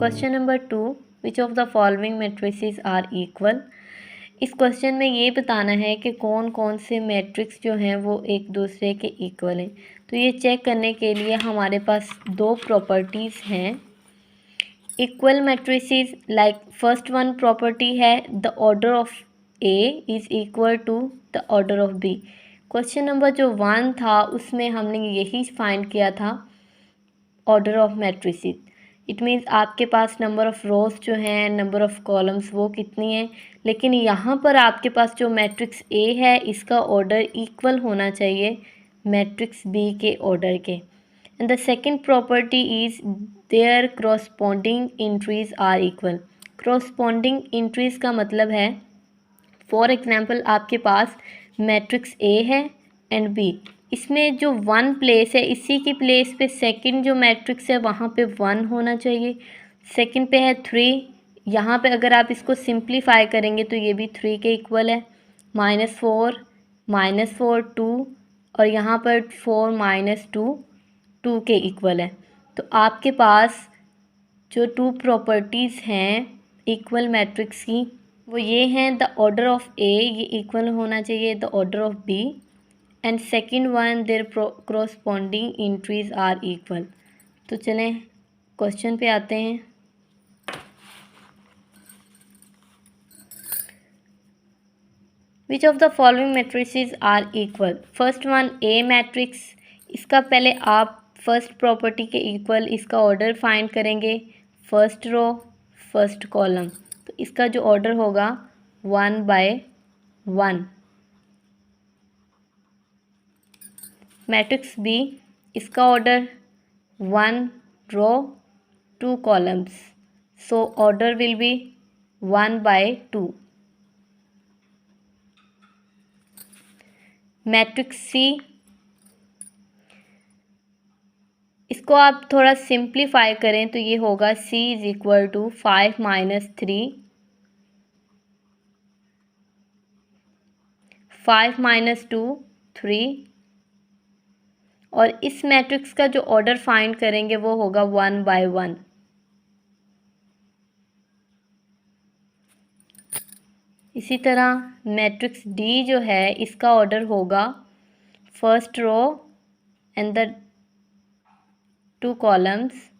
Question number 2, which of the following matrices are equal. इस question में ये बताना है कि कौन कौन से मैट्रिक्स जो हैं वो एक दूसरे के इक्वल हैं। तो ये चेक करने के लिए हमारे पास दो प्रॉपर्टीज़ हैं equal matrices. Like first one property है the order of A is equal to the order of B. Question number जो 1 था उसमें हमने यही फाइंड किया था order of matrices. It means आपके पास नंबर ऑफ़ रोज जो हैं, नंबर ऑफ़ कॉलम्स वो कितनी है, लेकिन यहाँ पर आपके पास जो मैट्रिक्स ए है इसका ऑर्डर इक्वल होना चाहिए मैट्रिक्स बी के ऑर्डर के। And the second property is there corresponding entries are equal. Corresponding entries का मतलब है फॉर एग्जांपल आपके पास मैट्रिक्स ए है एंड बी, इसमें जो 1 प्लेस है इसी की प्लेस पे सेकंड जो मैट्रिक्स है वहाँ पे 1 होना चाहिए। सेकंड पे है 3, यहाँ पे अगर आप इसको सिंप्लीफाई करेंगे तो ये भी 3 के इक्वल है। -4 -4 2 और यहाँ पर 4 -2 2 के इक्वल है। तो आपके पास जो 2 प्रॉपर्टीज़ हैं इक्वल मैट्रिक्स की वो ये हैं द ऑर्डर ऑफ ए ये इक्वल होना चाहिए the order of B and second one there corresponding entries are equal. तो चलें क्वेश्चन पे आते हैं। Which of the following matrices are equal. First one A matrix, इसका पहले आप फर्स्ट प्रॉपर्टी के इक्वल इसका ऑर्डर फाइंड करेंगे, फर्स्ट रो फर्स्ट कॉलम। तो इसका जो ऑर्डर होगा 1/1। मैट्रिक्स बी, इसका order 1 row 2 columns, so order will be 1/2। Matrix C, इसको आप थोड़ा सिंप्लीफाई करें तो ये होगा C इज़ इक्वल टू 5 - 3 5 - 2 3 और इस मैट्रिक्स का जो ऑर्डर फाइंड करेंगे वो होगा 1/1। इसी तरह मैट्रिक्स डी जो है इसका ऑर्डर होगा first row and the 2 columns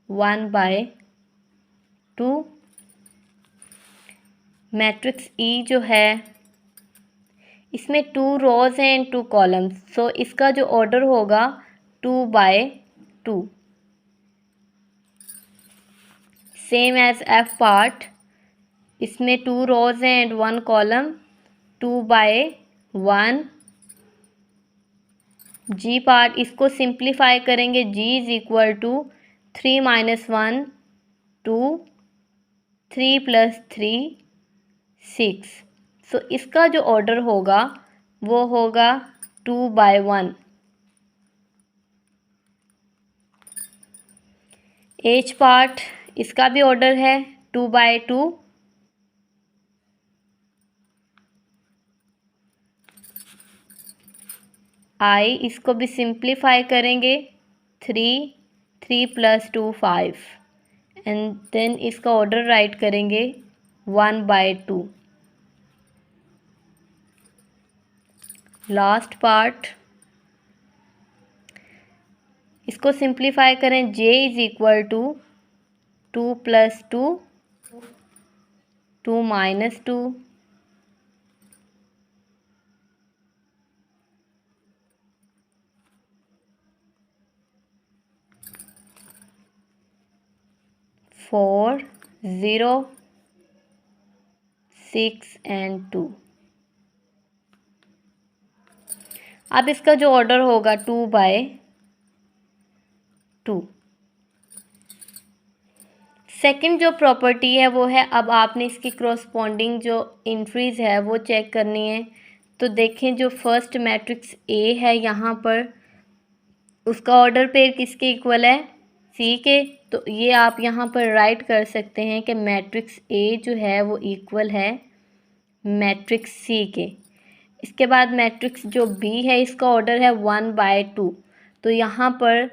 1/2। Matrix E जो है इसमें 2 रोज हैं एंड 2 कॉलम्स, सो इसका जो ऑर्डर होगा 2/2। सेम एज एफ पार्ट, इसमें 2 रोज हैं एंड 1 कॉलम 2/1। जी पार्ट, इसको सिंप्लीफाई करेंगे जी इज़ इक्वल टू 3 - 1 2 3 + 3 6। सो इसका जो ऑर्डर होगा वो होगा 2/1। एच पार्ट, इसका भी ऑर्डर है 2/2। आई, इसको भी सिंप्लीफाई करेंगे 3 3 + 2 5 एंड देन इसका ऑर्डर राइट करेंगे 1/2। लास्ट पार्ट, इसको सिंप्लीफाई करें j is equal to 2 + 2 2 - 2 4 0 6 and 2। अब इसका जो ऑर्डर होगा 2/2। सेकंड जो प्रॉपर्टी है वो है, अब आपने इसकी क्रॉसपोंडिंग जो एंट्रीज है वो चेक करनी है। तो देखें जो फर्स्ट मैट्रिक्स ए है यहाँ पर उसका ऑर्डर पेयर किसके इक्वल है, सी के। तो ये आप यहाँ पर राइट कर सकते हैं कि मैट्रिक्स ए जो है वो इक्वल है मैट्रिक्स सी के। इसके बाद मैट्रिक्स जो बी है इसका ऑर्डर है 1/2। तो यहाँ पर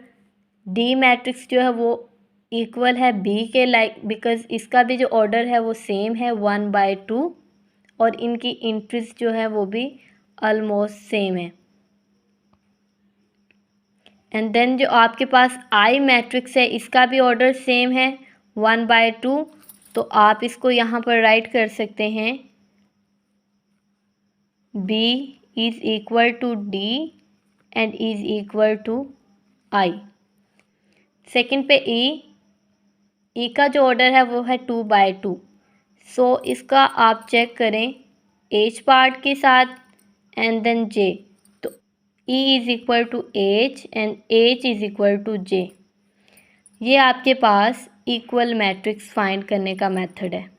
डी मैट्रिक्स जो है वो इक्वल है बी के, लाइक बिकॉज इसका भी जो ऑर्डर है वो सेम है 1/2 और इनकी इंट्रीज जो है वो भी ऑलमोस्ट सेम है। एंड देन जो आपके पास आई मैट्रिक्स है इसका भी ऑर्डर सेम है 1/2, तो आप इसको यहाँ पर राइट कर सकते हैं B is equal to D and is equal to I। Second पे E का जो ऑर्डर है वो है 2/2, सो इसका आप चेक करें H पार्ट के साथ एंड देन J, तो E is equal to H and H is equal to J। ये आपके पास इक्वल मैट्रिक्स फाइंड करने का मेथड है।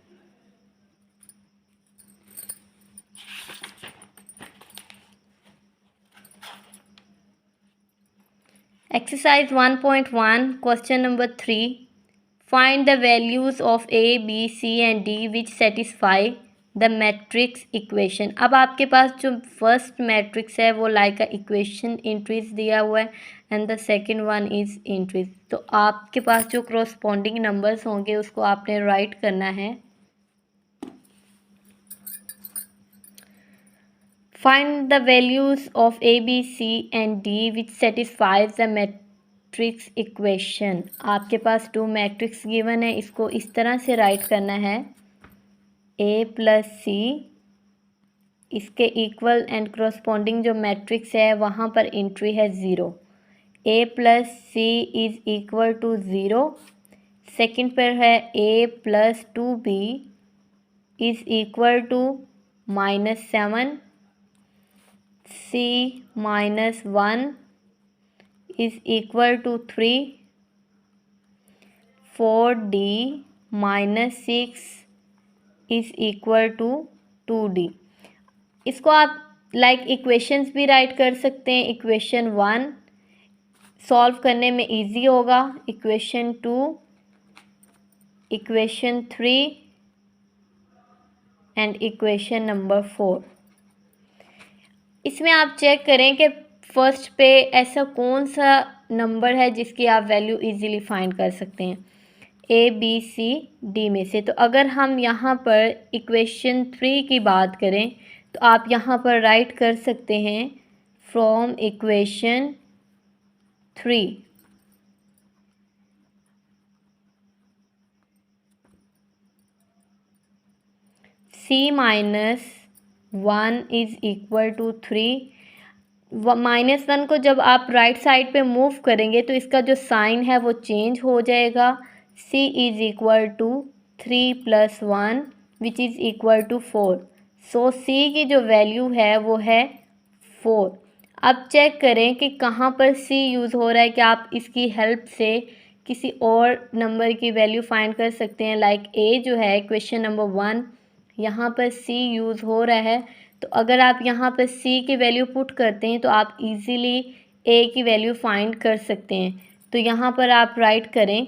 Exercise 1.1 question number 3, find the values of A, B, C and D which satisfy the matrix equation। अब आपके पास जो first matrix है वो लाइक अ इक्वेशन इंट्रीज दिया हुआ है and the second one is entries, तो आपके पास जो corresponding नंबर्स होंगे उसको आपने राइट करना है। Find the values of A, B, C and D which satisfies the matrix equation। आपके पास 2 मैट्रिक्स गिवन है, इसको इस तरह से राइट करना है A प्लस C, इसके इक्वल एंड corresponding जो मैट्रिक्स है वहाँ पर एंट्री है 0। A plus C is equal to 0। Second पर है A plus 2B is equal to -7। C minus 1 is equal to 3। 4D minus 6 is equal to 2D। इसको आप लाइक इक्वेशंस भी राइट कर सकते हैं। इक्वेशन 1 सॉल्व करने में इजी होगा, equation 2, equation 3 and equation number 4। इसमें आप चेक करें कि फर्स्ट पे ऐसा कौन सा नंबर है जिसकी आप वैल्यू इजीली फाइंड कर सकते हैं A, B, C, D में से। तो अगर हम यहाँ पर इक्वेशन 3 की बात करें तो आप यहाँ पर राइट कर सकते हैं from equation 3 C minus 1 is equal to 3। -1 को जब आप राइट साइड पे मूव करेंगे तो इसका जो साइन है वो चेंज हो जाएगा। C is equal to 3 + 1 which is equal to 4। So C की जो वैल्यू है वो है 4। अब चेक करें कि कहाँ पर C यूज़ हो रहा है, कि आप इसकी हेल्प से किसी और नंबर की वैल्यू फाइंड कर सकते हैं। लाइक A जो है क्वेश्चन नंबर 1, यहाँ पर C यूज़ हो रहा है, तो अगर आप यहाँ पर C की वैल्यू पुट करते हैं तो आप इजीली A की वैल्यू फाइंड कर सकते हैं। तो यहाँ पर आप राइट करें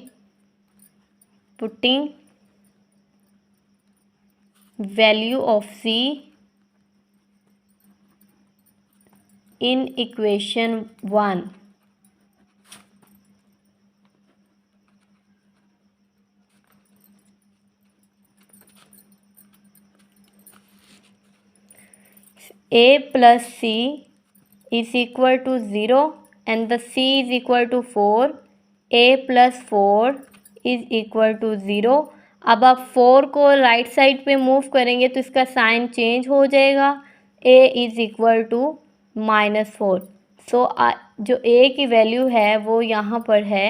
putting value of C in equation 1। A plus C is equal to 0 and the C is equal to 4। A plus 4 is equal to 0। अब आप 4 को राइट साइड पे मूव करेंगे तो इसका साइन चेंज हो जाएगा। A is equal to -4। सो जो A की वैल्यू है वो यहाँ पर है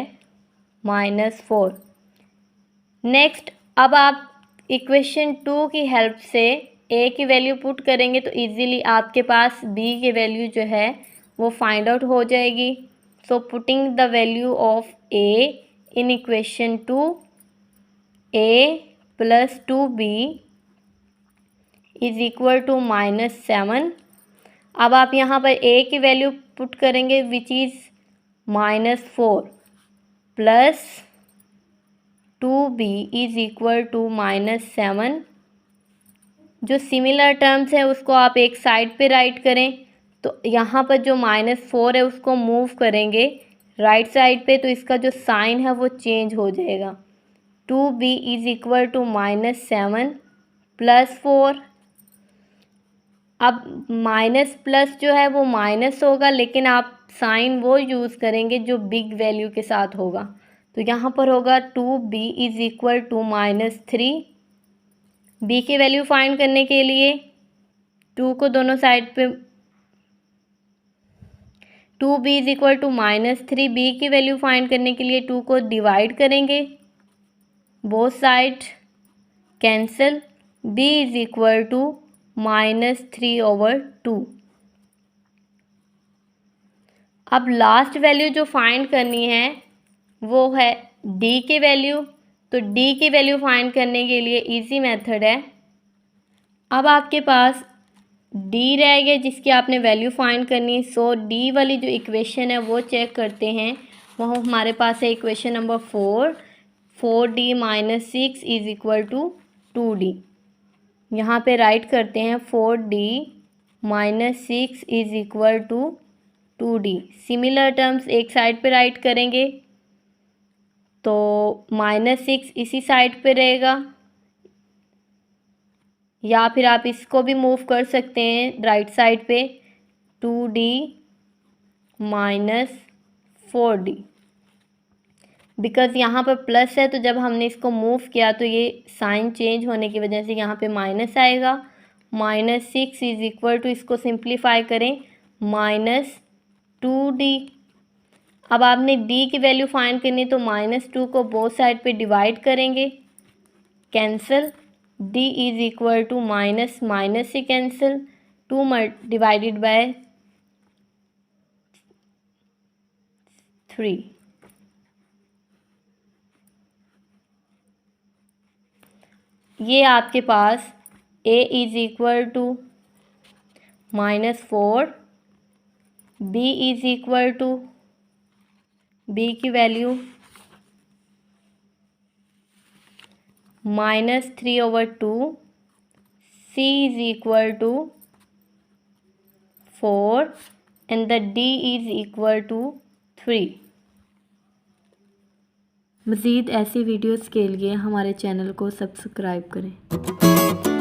-4। नेक्स्ट, अब आप इक्वेशन 2 की हेल्प से A की वैल्यू पुट करेंगे तो इजीली आपके पास B की वैल्यू जो है वो फाइंड आउट हो जाएगी। So putting the value of A in equation 2, A + 2B is equal to -7। अब आप यहाँ पर A की वैल्यू पुट करेंगे which is -4 plus 2B is equal to -7। जो सिमिलर टर्म्स है उसको आप एक साइड पे राइट करें, तो यहाँ पर जो -4 है उसको मूव करेंगे राइट साइड पे, तो इसका जो साइन है वो चेंज हो जाएगा। 2b is equal to -7 + 4। अब माइनस प्लस जो है वो माइनस होगा, लेकिन आप साइन वो यूज़ करेंगे जो बिग वैल्यू के साथ होगा। तो यहाँ पर होगा 2b is equal to -3। b की वैल्यू फाइंड करने के लिए 2 को दोनों साइड पे, 2b is equal to -3, b की वैल्यू फाइंड करने के लिए 2 को डिवाइड करेंगे, both side cancel, b is equal to -3/2। अब लास्ट वैल्यू जो फाइंड करनी है वो है d की वैल्यू। तो d की वैल्यू फाइंड करने के लिए इजी मेथड है। अब आपके पास d रह गया जिसकी आपने वैल्यू फाइंड करनी है। सो d वाली जो इक्वेशन है वो चेक करते हैं। वो हमारे पास है equation number 4d - 6 is equal to 2d। यहाँ पे राइट करते हैं 4d - 6 is equal to 2d। Similar terms एक साइड पे राइट करेंगे तो -6 इसी साइड पे रहेगा, या फिर आप इसको भी मूव कर सकते हैं राइट साइड पे 2d - 4d। बिकॉज़ यहाँ पर प्लस है तो जब हमने इसको मूव किया तो ये साइन चेंज होने की वजह से यहाँ पे माइनस आएगा। -6 इज इक्वल टू, इसको सिंप्लीफाई करें, -2d। अब आपने d की वैल्यू फाइंड करनी तो -2 को बोथ साइड पे डिवाइड करेंगे, cancel, d is equal to minus से कैंसिल, 2 डिवाइडेड बाय 3। ये आपके पास a is equal to -4, b is equal to, b की value -3/2, c is equal to 4 and the d is equal to 3। मज़ीद ऐसी videos के लिए हमारे चैनल को सब्सक्राइब करें।